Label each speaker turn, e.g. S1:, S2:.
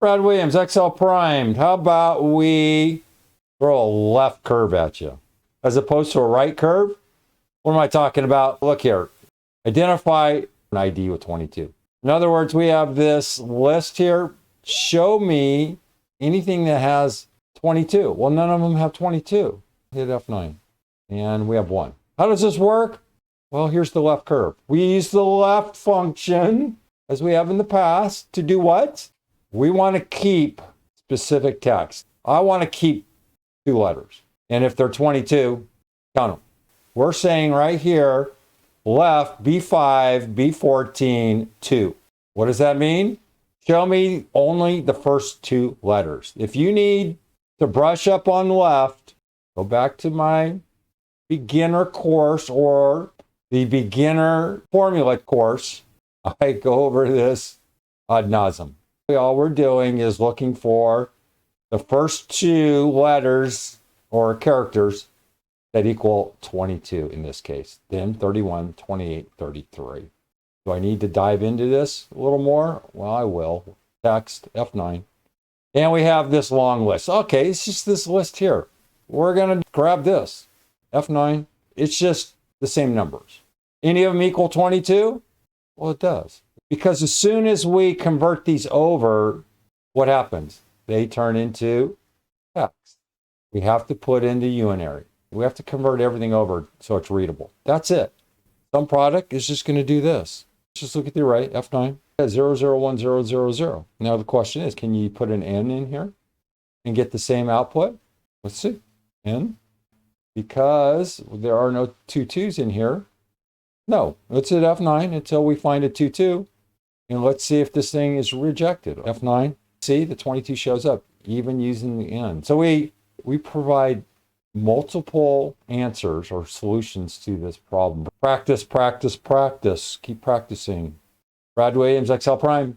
S1: Brad Williams, XL primed. How about we throw a left curve at you as opposed to a right curve? What am I talking about? Look here. Identify an ID with 22. In other words, we have this list here. Show me anything that has 22. Well, none of them have 22. Hit F9. And we have one. How does this work? Well, here's the left curve. We use the left function, as we have in the past, to do what? We want to keep specific text. I want to keep 2 letters. And if they're 22, count them. We're saying right here, left, B5, B14, 2. What does that mean? Show me only the first 2 letters. If you need to brush up on left, go back to my beginner course or the beginner formula course. I go over this ad nauseum. All we're doing is looking for the first 2 letters or characters that equal 22 in this case. Then 31, 28, 33. Do I need to dive into this a little more? Well, I will. Text, F9. And we have this long list. Okay, it's just this list here. We're going to grab this. F9. It's just the same numbers. Any of them equal 22? Well, it does. Because as soon as we convert these over, what happens? They turn into text. We have to put into unary. We have to convert everything over so it's readable. That's it. SUMPRODUCT is just going to do this. Just look at the right, F9, 001000. Now the question is, can you put an N in here and get the same output? Let's see. N. Because there are no 2 2s in here. No, let's hit F9 until we find a 2 2. And let's see if this thing is rejected. F9. See, the 22 shows up, even using the N. So we provide multiple answers or solutions to this problem. Practice, practice, practice. Keep practicing. Brad Williams, XL Prime.